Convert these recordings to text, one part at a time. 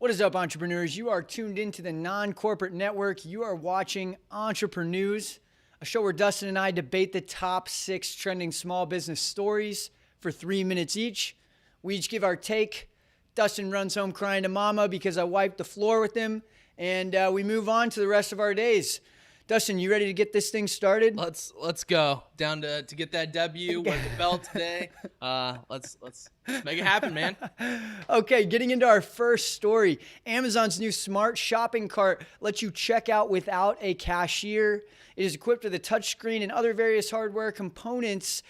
What is up, entrepreneurs? You are tuned into the non-corporate network. You are watching Entreprenews, a show where Dustin and I debate the top 6 trending small business stories for 3 minutes each. We each give our take. Dustin runs home crying to mama because I wiped the floor with him, and we move on to the rest of our days. Dustin, you ready to get this thing started? Let's go down to get that W. Wear the belt today. Let's make it happen, man. Okay, getting into our first story. Amazon's new smart shopping cart lets you check out without a cashier. It is equipped with a touchscreen and other various hardware components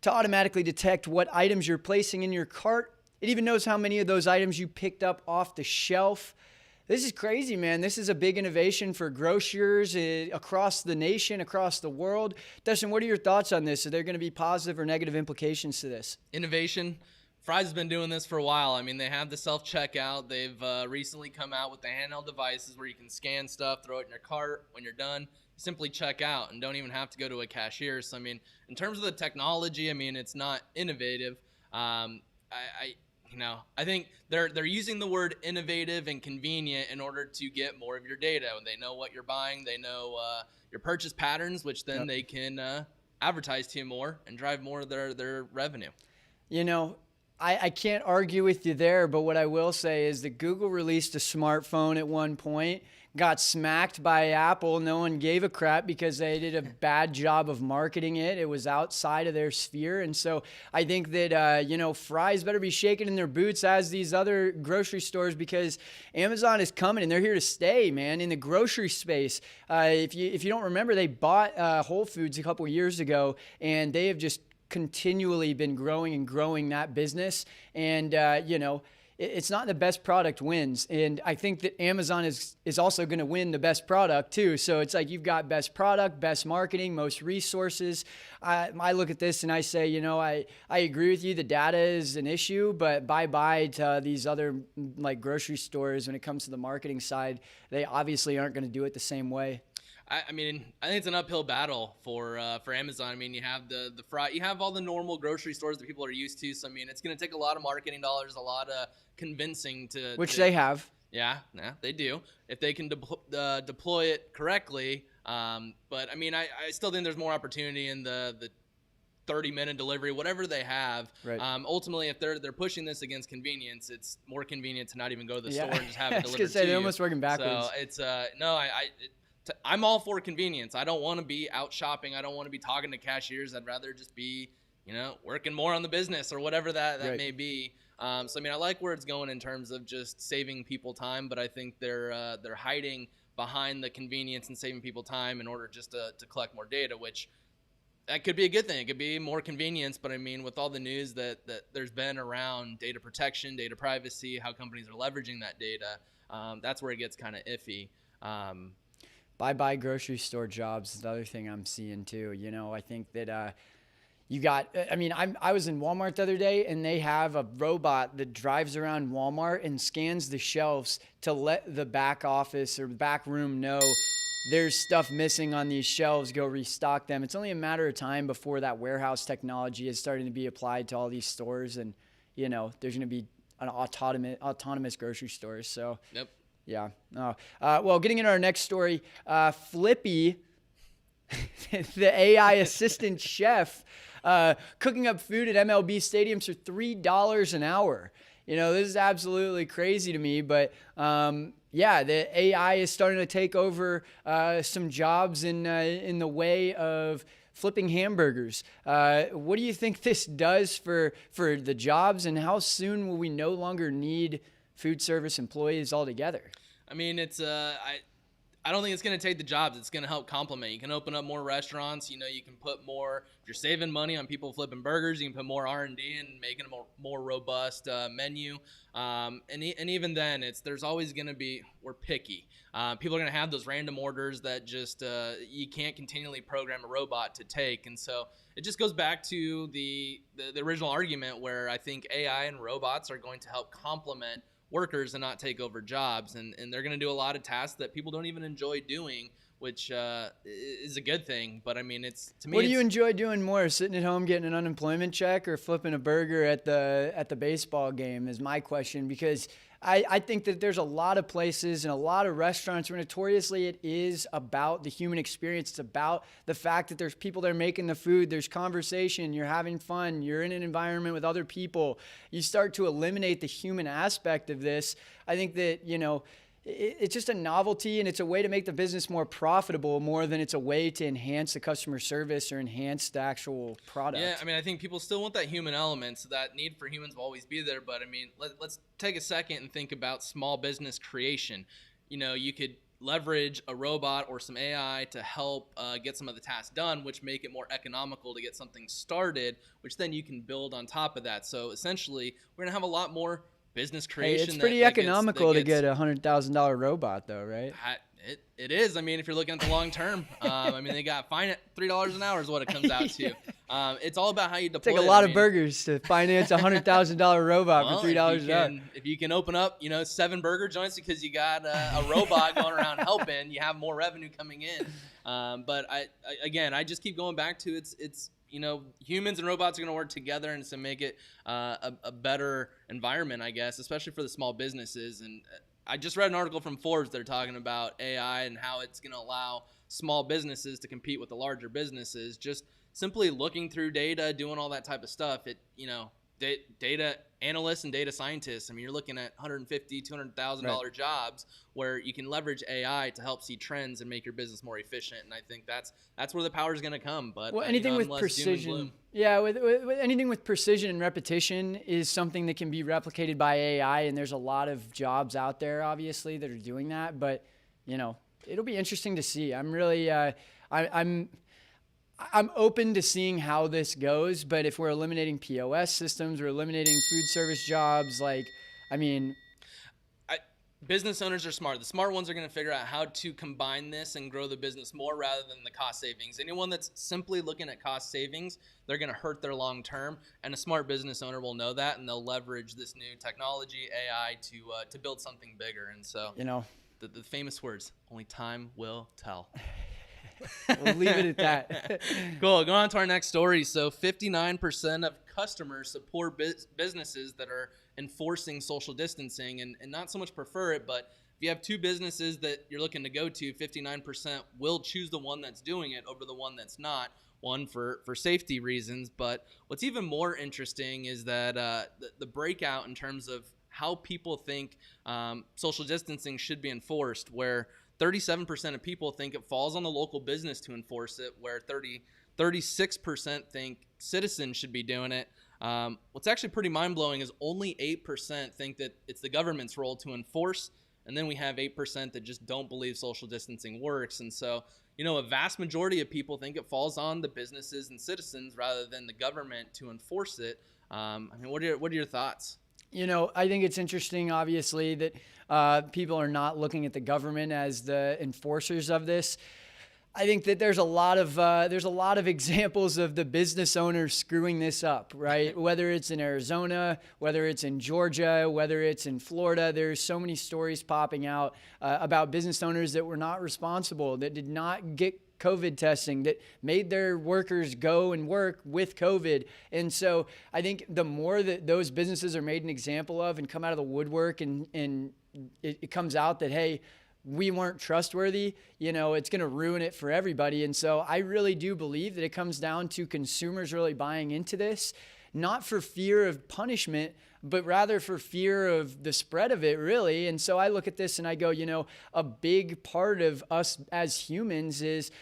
to automatically detect what items you're placing in your cart. It even knows how many of those items you picked up off the shelf. This is crazy, man. This is a big innovation for grocers across the nation, across the world. Dustin, what are your thoughts on this? Are there going to be positive or negative implications to this? Innovation. Fry's has been doing this for a while. I mean, they have the self-checkout. They've recently come out with the handheld devices where you can scan stuff, throw it in your cart. When you're done, you simply check out and don't even have to go to a cashier. So, I mean, in terms of the technology, I mean, it's not innovative. I think they're using the word innovative and convenient in order to get more of your data. They know what you're buying. They know your purchase patterns, which then they can advertise to you more and drive more of their revenue. You know, I can't argue with you there, but what I will say is that Google released a smartphone at one point, got smacked by Apple. No one gave a crap because they did a bad job of marketing it. It was outside of their sphere. And so I think that, Fry's better be shaking in their boots as these other grocery stores, because Amazon is coming and they're here to stay, man, in the grocery space. If you don't remember, they bought Whole Foods a couple of years ago, and they have just continually been growing and growing that business. And, it's not the best product wins. And I think that Amazon is also going to win the best product too. So it's like you've got best product, best marketing, most resources. I look at this and I say, I agree with you. The data is an issue, but bye-bye to these other like grocery stores when it comes to the marketing side. They obviously aren't going to do it the same way. I mean, I think it's an uphill battle for Amazon. I mean, you have the Fry, you have all the normal grocery stores that people are used to. So I mean, it's going to take a lot of marketing dollars, a lot of convincing to they have. Yeah, they do if they can deploy it correctly. But I mean, I still think there's more opportunity in the 30-minute delivery, whatever they have. Right. Ultimately, if they're pushing this against convenience, it's more convenient to not even go to the store and just have it delivered I was gonna say, they're almost working backwards. So it's I'm all for convenience. I don't want to be out shopping. I don't want to be talking to cashiers. I'd rather just be, working more on the business or whatever that right. may be. So I mean, I like where it's going in terms of just saving people time, but I think they're hiding behind the convenience and saving people time in order just to collect more data, which that could be a good thing. It could be more convenience, but I mean, with all the news that there's been around data protection, data privacy, how companies are leveraging that data, that's where it gets kind of iffy. Bye-bye grocery store jobs is the other thing I'm seeing too. I think that I was in Walmart the other day, and they have a robot that drives around Walmart and scans the shelves to let the back office or back room know there's stuff missing on these shelves, go restock them. It's only a matter of time before that warehouse technology is starting to be applied to all these stores, and there's going to be an autonomous grocery stores. So yep. Yeah. Well, getting into our next story, Flippy, the AI assistant chef, cooking up food at MLB stadiums for $3 an hour. This is absolutely crazy to me, but the AI is starting to take over some jobs in the way of flipping hamburgers. What do you think this does for the jobs, and how soon will we no longer need food service employees altogether? I mean, it's I don't think it's going to take the jobs. It's going to help complement. You can open up more restaurants. You can put more. If you're saving money on people flipping burgers, you can put more R&D and making a more robust menu. And even then, there's always going to be, we're picky. People are going to have those random orders that just you can't continually program a robot to take. And so it just goes back to the original argument where I think AI and robots are going to help complement workers and not take over jobs, and they're going to do a lot of tasks that people don't even enjoy doing which is a good thing. But I mean, it's to me. What do you enjoy doing more, sitting at home getting an unemployment check, or flipping a burger at the baseball game? Is my question, because I think that there's a lot of places and a lot of restaurants where notoriously it is about the human experience. It's about the fact that there's people there making the food, there's conversation, you're having fun, you're in an environment with other people. You start to eliminate the human aspect of this. I think that, it's just a novelty, and it's a way to make the business more profitable more than it's a way to enhance the customer service or enhance the actual product. Yeah, I mean, I think people still want that human element, so that need for humans will always be there. But I mean, let's take a second and think about small business creation. You could leverage a robot or some AI to help get some of the tasks done, which make it more economical to get something started, which then you can build on top of that. So essentially, we're going to have a lot more business creation. Hey, it's pretty economical to get a $100,000 robot, though, right? It is. I mean, if you're looking at the long term, I mean, they got fine at $3 an hour is what it comes out to. It's all about how you deploy. Take a lot of burgers to finance a $100,000 robot for $3 an hour. If you can open up, 7 burger joints because you got a robot going around helping, you have more revenue coming in. But I just keep going back to it's humans and robots are going to work together and to make it a better environment, I guess, especially for the small businesses. And I just read an article from Forbes. They're talking about AI and how it's going to allow small businesses to compete with the larger businesses. Just simply looking through data, doing all that type of stuff. Data analysts and data scientists, I mean, you're looking at $150,000, $200,000 jobs where you can leverage AI to help see trends and make your business more efficient. And I think that's where the power is going to come. But anything with precision, with anything with precision and repetition is something that can be replicated by AI. And there's a lot of jobs out there, obviously, that are doing that. But it'll be interesting to see. I'm really, I'm open to seeing how this goes, but if we're eliminating POS systems, we're eliminating food service jobs, business owners are smart. The smart ones are going to figure out how to combine this and grow the business more rather than the cost savings. Anyone that's simply looking at cost savings, they're going to hurt their long term, and a smart business owner will know that, and they'll leverage this new technology, AI, to build something bigger. And so, the famous words, only time will tell. We'll leave it at that. Cool. Going on to our next story. So 59% of customers support businesses that are enforcing social distancing and not so much prefer it, but if you have 2 businesses that you're looking to go to, 59% will choose the one that's doing it over the one that's not. One for safety reasons, but what's even more interesting is that the breakout in terms of how people think social distancing should be enforced, where 37% of people think it falls on the local business to enforce it, where 36% think citizens should be doing it. What's actually pretty mind-blowing is only 8% think that it's the government's role to enforce, and then we have 8% that just don't believe social distancing works. And so, a vast majority of people think it falls on the businesses and citizens rather than the government to enforce it. What are your thoughts? I think it's interesting, obviously, that people are not looking at the government as the enforcers of this. I think that there's a lot of examples of the business owners screwing this up, right? Whether it's in Arizona, whether it's in Georgia, whether it's in Florida, there's so many stories popping out about business owners that were not responsible, that did not get COVID testing, that made their workers go and work with COVID. And so I think the more that those businesses are made an example of and come out of the woodwork and it comes out that, hey, we weren't trustworthy, it's going to ruin it for everybody. And so I really do believe that it comes down to consumers really buying into this, not for fear of punishment, but rather for fear of the spread of it, really. And so I look at this and I go, a big part of us as humans is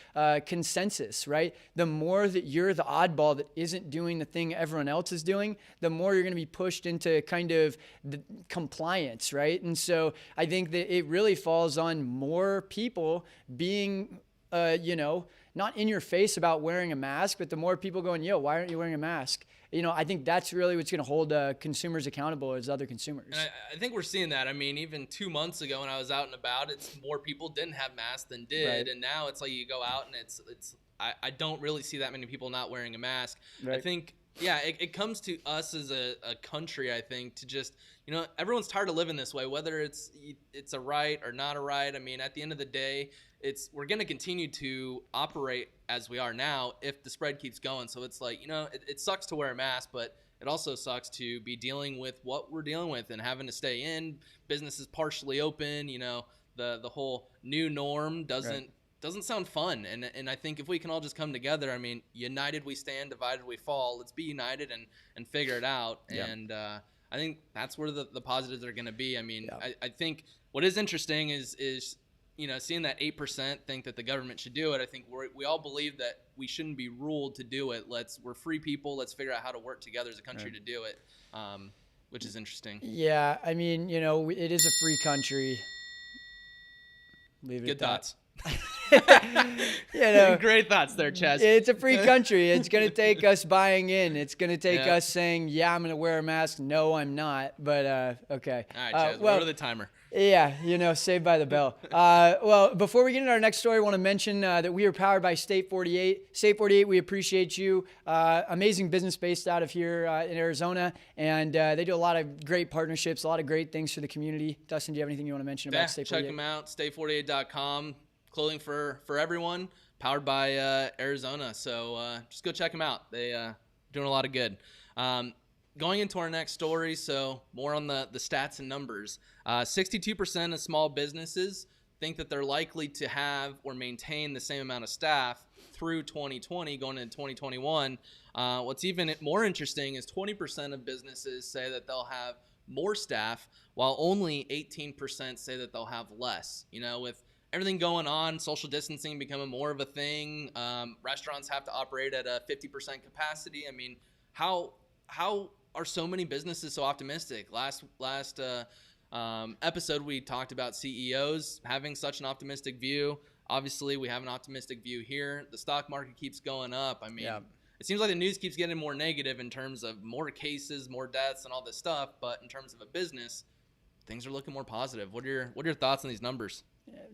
consensus, right? The more that you're the oddball that isn't doing the thing everyone else is doing, the more you're going to be pushed into kind of the compliance, right? And so I think that it really falls on more people being, not in your face about wearing a mask, but the more people going, why aren't you wearing a mask? I think that's really what's going to hold consumers accountable as other consumers. And I think we're seeing that. I mean, even 2 months ago when I was out and about, it's more people didn't have masks than did. Right. And now it's like you go out and I don't really see that many people not wearing a mask. Right. I think Yeah, it comes to us as a country, I think, to just, everyone's tired of living this way, whether it's a right or not a right. I mean, at the end of the day, we're going to continue to operate as we are now if the spread keeps going. So it's like, it sucks to wear a mask, but it also sucks to be dealing with what we're dealing with and having to stay in. Businesses partially open, the whole new norm doesn't sound fun. And I think if we can all just come together, I mean, united we stand, divided we fall. Let's be united and figure it out. Yeah. And I think that's where the positives are going to be. I mean, yeah. I think what is interesting is seeing that 8% think that the government should do it. I think we all believe that we shouldn't be ruled to do it. We're free people. Let's figure out how to work together as a country to do it, which is interesting. Yeah, I mean, it is a free country. Leave it Good thoughts. Great thoughts there, Chaz. It's a free country. It's going to take us buying in. It's going to take us saying, yeah, I'm going to wear a mask. No, I'm not. But okay. All right, Chaz, go to the timer. Yeah, Saved by the Bell. Well, before we get into our next story, I want to mention that we are powered by State 48. State 48, we appreciate you. Amazing business based out of here in Arizona. And they do a lot of great partnerships, a lot of great things for the community. Dustin, do you have anything you want to mention about State 48? Check them out, state48.com. Clothing for everyone, powered by Arizona. So just go check them out. They doing a lot of good. Going into our next story, so more on the stats and numbers. 62% of small businesses think that they're likely to have or maintain the same amount of staff through 2020 going into 2021. What's even more interesting is 20% of businesses say that they'll have more staff, while only 18% say that they'll have less. With everything going on, social distancing becoming more of a thing. Restaurants have to operate at a 50% capacity. I mean, how are so many businesses so optimistic? Last episode, we talked about CEOs having such an optimistic view. Obviously, we have an optimistic view here. The stock market keeps going up. I mean, It seems like the news keeps getting more negative in terms of more cases, more deaths, and all this stuff. But in terms of a business, things are looking more positive. What are your thoughts on these numbers?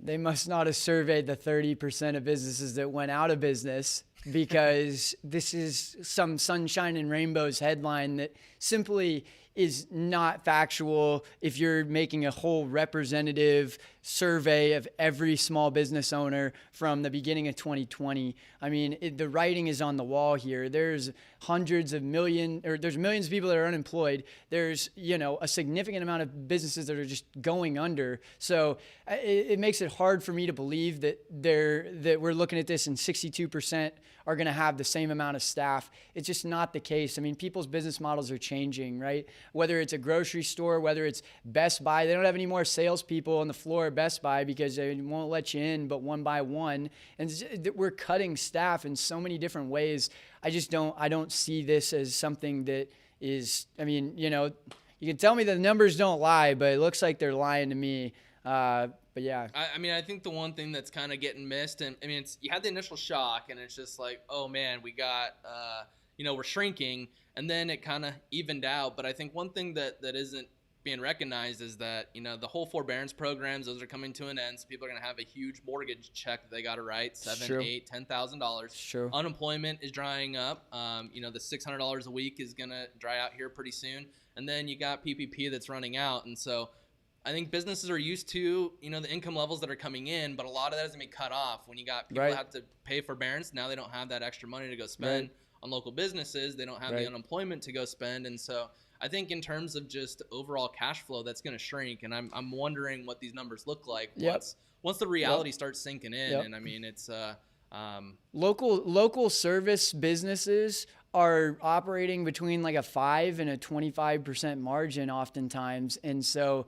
They must not have surveyed the 30% of businesses that went out of business, because this is some sunshine and rainbows headline that simply is not factual. If you're making a whole representative survey of every small business owner from the beginning of 2020, I mean, the writing is on the wall here. There's there's millions of people that are unemployed. There's, a significant amount of businesses that are just going under. So it makes it hard for me to believe that we're looking at this and 62% are going to have the same amount of staff. It's just not the case. I mean, people's business models are changing, right? Whether it's a grocery store, whether it's Best Buy, they don't have any more salespeople on the floor at Best Buy because they won't let you in but one by one. And we're cutting staff in so many different ways. I don't see this as something that is, I mean, you can tell me the numbers don't lie, but it looks like they're lying to me. But yeah, I mean, I think the one thing that's kind of getting missed, and I mean, you had the initial shock, and it's just like, oh man, we got, we're shrinking, and then it kind of evened out. But I think one thing that isn't being recognized is that, the whole forbearance programs, those are coming to an end. So people are going to have a huge mortgage check that they got to write, $7,000, $8,000, $10,000. Sure. Unemployment is drying up. The $600 a week is going to dry out here pretty soon. And then you got PPP that's running out. And so I think businesses are used to, the income levels that are coming in, but a lot of that is going to be cut off when you got people that have to pay forbearance. Now they don't have that extra money to go spend on local businesses. They don't have the unemployment to go spend. And so I think in terms of just overall cash flow, that's going to shrink. And I'm wondering what these numbers look like once the reality starts sinking in. And I mean, it's local service businesses are operating between like a 5 and a 25% margin oftentimes. And so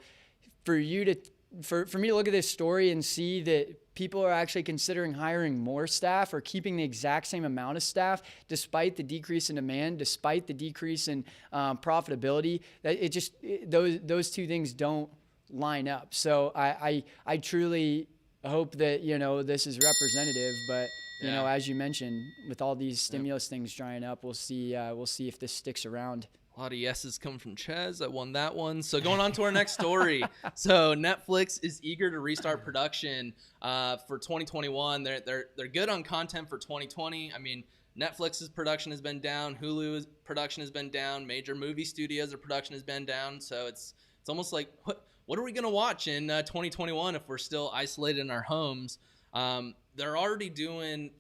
for me to look at this story and see that people are actually considering hiring more staff or keeping the exact same amount of staff despite the decrease in demand, despite the decrease in profitability, those two things don't line up. So I truly hope that this is representative, but as you mentioned, with all these stimulus things drying up, we'll see if this sticks around. A lot of yeses come from Chez. I won that one. So going on to our next story. So Netflix is eager to restart production for 2021. They're good on content for 2020. I mean, Netflix's production has been down, Hulu's production has been down, major movie studios' their production has been down. So it's almost like what are we gonna watch in 2021 if we're still isolated in our homes? They're already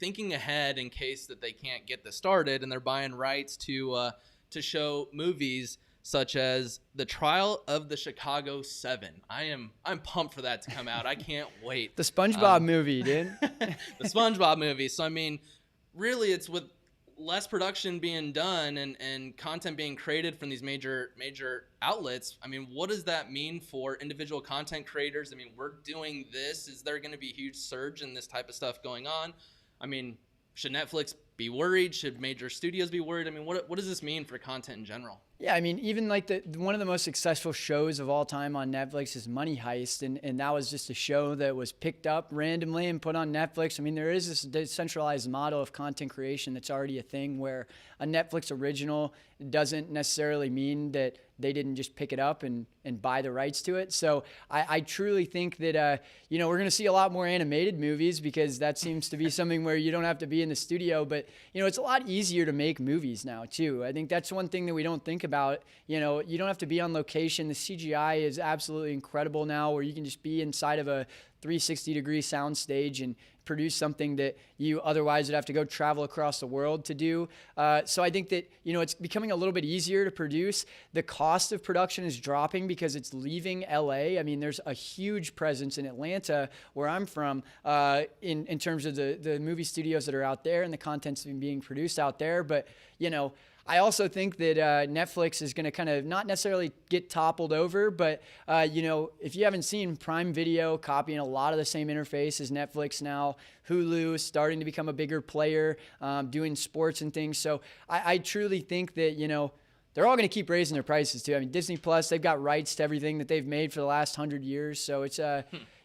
thinking ahead in case that they can't get this started, and they're buying rights to show movies such as The Trial of the Chicago 7. I'm pumped for that to come out. I can't wait. The SpongeBob movie, dude. The SpongeBob movie. So I mean, really, it's with less production being done and content being created from these major outlets. I mean, what does that mean for individual content creators? I mean, we're doing this. Is there going to be a huge surge in this type of stuff going on? I mean, should Netflix be worried? Should major studios be worried? I mean, what does this mean for content in general? Yeah, I mean, even like one of the most successful shows of all time on Netflix is Money Heist, and that was just a show that was picked up randomly and put on Netflix. I mean, there is this decentralized model of content creation that's already a thing where a Netflix original doesn't necessarily mean that they didn't just pick it up and buy the rights to it. So I truly think that, we're going to see a lot more animated movies because that seems to be something where you don't have to be in the studio. But, it's a lot easier to make movies now, too. I think that's one thing that we don't think about. You don't have to be on location. The CGI is absolutely incredible now where you can just be inside of a 360-degree sound stage and produce something that you otherwise would have to go travel across the world to do. So I think that, it's becoming a little bit easier to produce. The cost of production is dropping because it's leaving LA. I mean, there's a huge presence in Atlanta, where I'm from, in terms of the movie studios that are out there and the content's being produced out there. But, I also think that Netflix is going to kind of not necessarily get toppled over, but, if you haven't seen, Prime Video copying a lot of the same interface as Netflix now. Hulu is starting to become a bigger player, doing sports and things. So I truly think that, they're all going to keep raising their prices too. I mean, Disney Plus, they've got rights to everything that they've made for the last 100 years. So it's,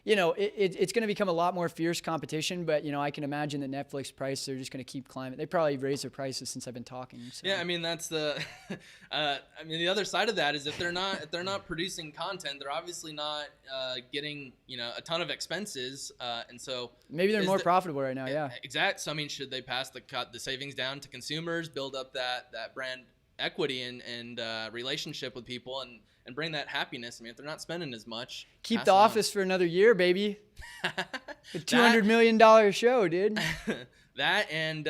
it's going to become a lot more fierce competition, but, I can imagine that Netflix prices are just going to keep climbing. They probably raised their prices since I've been talking. So. Yeah, I mean, that's the the other side of that is if they're not producing content, they're obviously not getting, a ton of expenses. And so maybe they're more profitable right now. Yeah. Exactly. So, I mean, should they pass the savings down to consumers, build up that brand equity and relationship with people and bring that happiness? I mean, if they're not spending as much, keep The Office for another year, baby. A $200 million show, dude. That and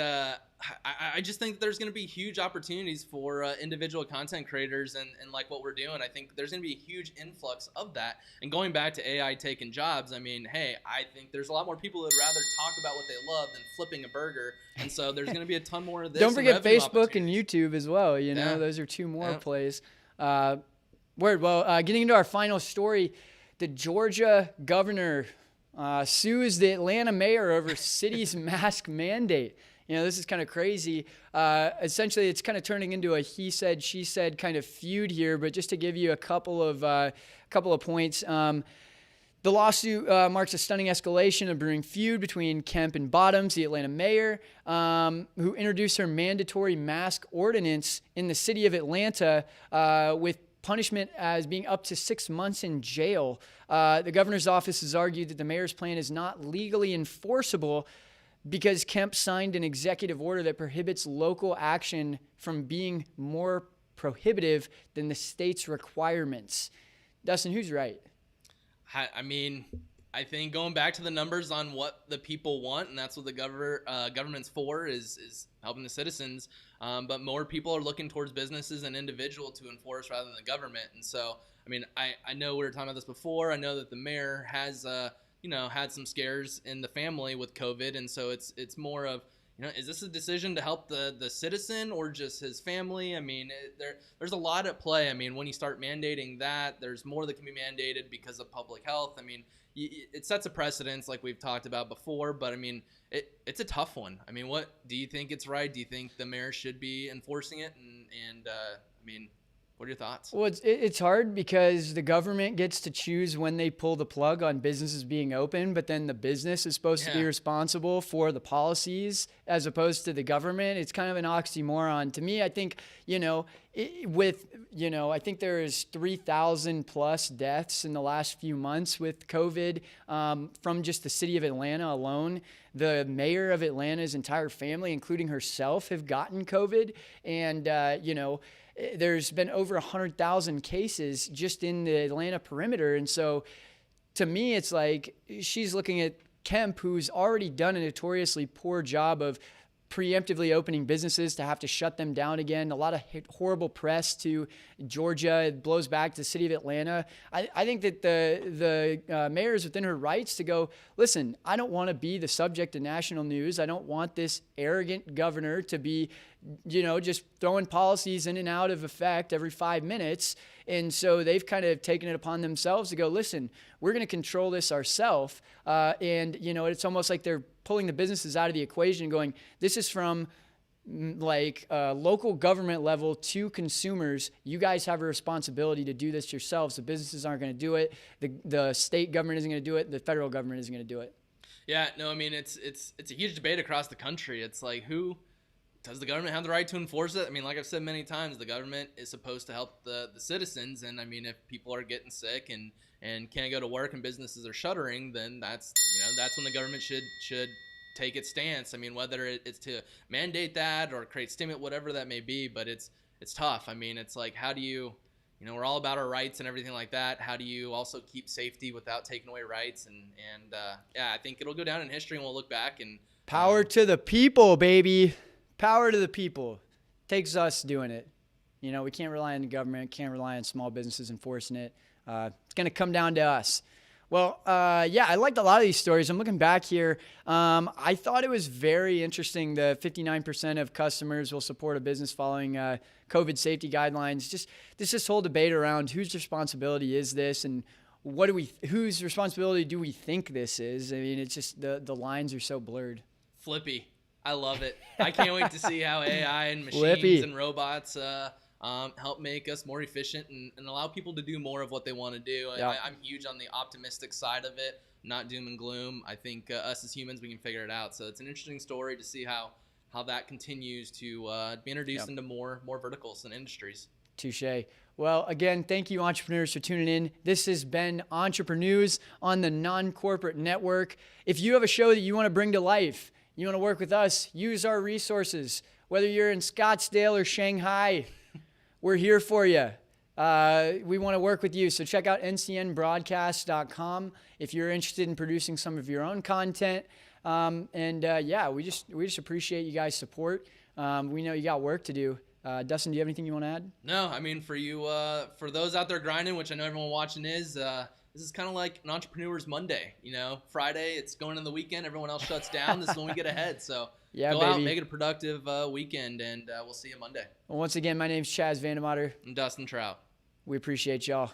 I just think there's going to be huge opportunities for individual content creators and like what we're doing. I think there's going to be a huge influx of that. And going back to AI taking jobs, I mean, hey, I think there's a lot more people that would rather talk about what they love than flipping a burger. And so there's going to be a ton more of this. Don't forget Facebook and YouTube as well. Those are two more plays. Well, getting into our final story, the Georgia governor sues the Atlanta mayor over city's mask mandate. This is kind of crazy. Essentially, it's kind of turning into a he said, she said kind of feud here. But just to give you a couple of points, the lawsuit marks a stunning escalation of brewing feud between Kemp and Bottoms, the Atlanta mayor, who introduced her mandatory mask ordinance in the city of Atlanta with punishment as being up to 6 months in jail. The governor's office has argued that the mayor's plan is not legally enforceable because Kemp signed an executive order that prohibits local action from being more prohibitive than the state's requirements. Dustin, who's right? I mean, I think going back to the numbers on what the people want, and that's what the government's for, is helping the citizens. But more people are looking towards businesses and individual to enforce rather than the government. And so, I mean, I know we were talking about this before. I know that the mayor has, had some scares in the family with COVID. And so it's more of, is this a decision to help the citizen or just his family? I mean, there's a lot at play. I mean, when you start mandating that, there's more that can be mandated because of public health. I mean, it sets a precedence like we've talked about before, but I mean, it's a tough one. I mean, what do you think it's right? Do you think the mayor should be enforcing it? And I mean, what are your thoughts? Well, it's hard because the government gets to choose when they pull the plug on businesses being open, but then the business is supposed to be responsible for the policies as opposed to the government. It's kind of an oxymoron. To me, I think, with, I think there is 3,000 plus deaths in the last few months with COVID from just the city of Atlanta alone. The mayor of Atlanta's entire family, including herself, have gotten COVID. And, there's been over 100,000 cases just in the Atlanta perimeter. And so to me, it's like she's looking at Kemp, who's already done a notoriously poor job of preemptively opening businesses, to have to shut them down again. A lot of horrible press to Georgia. It blows back to the city of Atlanta. I think that the mayor is within her rights to go, listen, I don't want to be the subject of national news. I don't want this arrogant governor to be, just throwing policies in and out of effect every 5 minutes. And so they've kind of taken it upon themselves to go, listen, we're going to control this ourselves. And, it's almost like they're pulling the businesses out of the equation and going, this is from local government level to consumers. You guys have a responsibility to do this yourselves. The businesses aren't going to do it. The state government isn't going to do it. The federal government isn't going to do it. Yeah, no, I mean, it's a huge debate across the country. It's like, does the government have the right to enforce it? I mean, like I've said many times, the government is supposed to help the citizens. And I mean, if people are getting sick and can't go to work and businesses are shuttering, then that's when the government should take its stance. I mean, whether it's to mandate that or create stimulus, whatever that may be, but it's tough. I mean, it's like, how do you, we're all about our rights and everything like that. How do you also keep safety without taking away rights? And I think it'll go down in history and we'll look back and power to the people, baby. Power to the people. Takes us doing it. We can't rely on the government, can't rely on small businesses enforcing it. It's going to come down to us. Well, I liked a lot of these stories. I'm looking back here. I thought it was very interesting. The 59% of customers will support a business following COVID safety guidelines. Just this whole debate around whose responsibility is this, and whose responsibility do we think this is? I mean, it's just the lines are so blurred. Flippy. I love it. I can't wait to see how AI and machines Flippy. and robots help make us more efficient and allow people to do more of what they want to do. Yeah. I'm huge on the optimistic side of it, not doom and gloom. I think us as humans, we can figure it out. So it's an interesting story to see how that continues to be introduced into more verticals and industries. Touche. Well, again, thank you, entrepreneurs, for tuning in. This has been Entreprenews on the Non-Corporate Network. If you have a show that you want to bring to life, you want to work with us, use our resources. Whether you're in Scottsdale or Shanghai, we're here for you. We want to work with you. So check out ncnbroadcast.com if you're interested in producing some of your own content. We just appreciate you guys' support. We know you got work to do. Dustin, do you have anything you want to add? No, I mean, for you, for those out there grinding, which I know everyone watching is, this is kind of like an Entrepreneur's Monday. Friday, it's going into the weekend. Everyone else shuts down. This is when we get ahead. So go out, make it a productive weekend, and we'll see you Monday. Well, once again, my name's Chaz Vandemotter. I'm Dustin Trout. We appreciate y'all.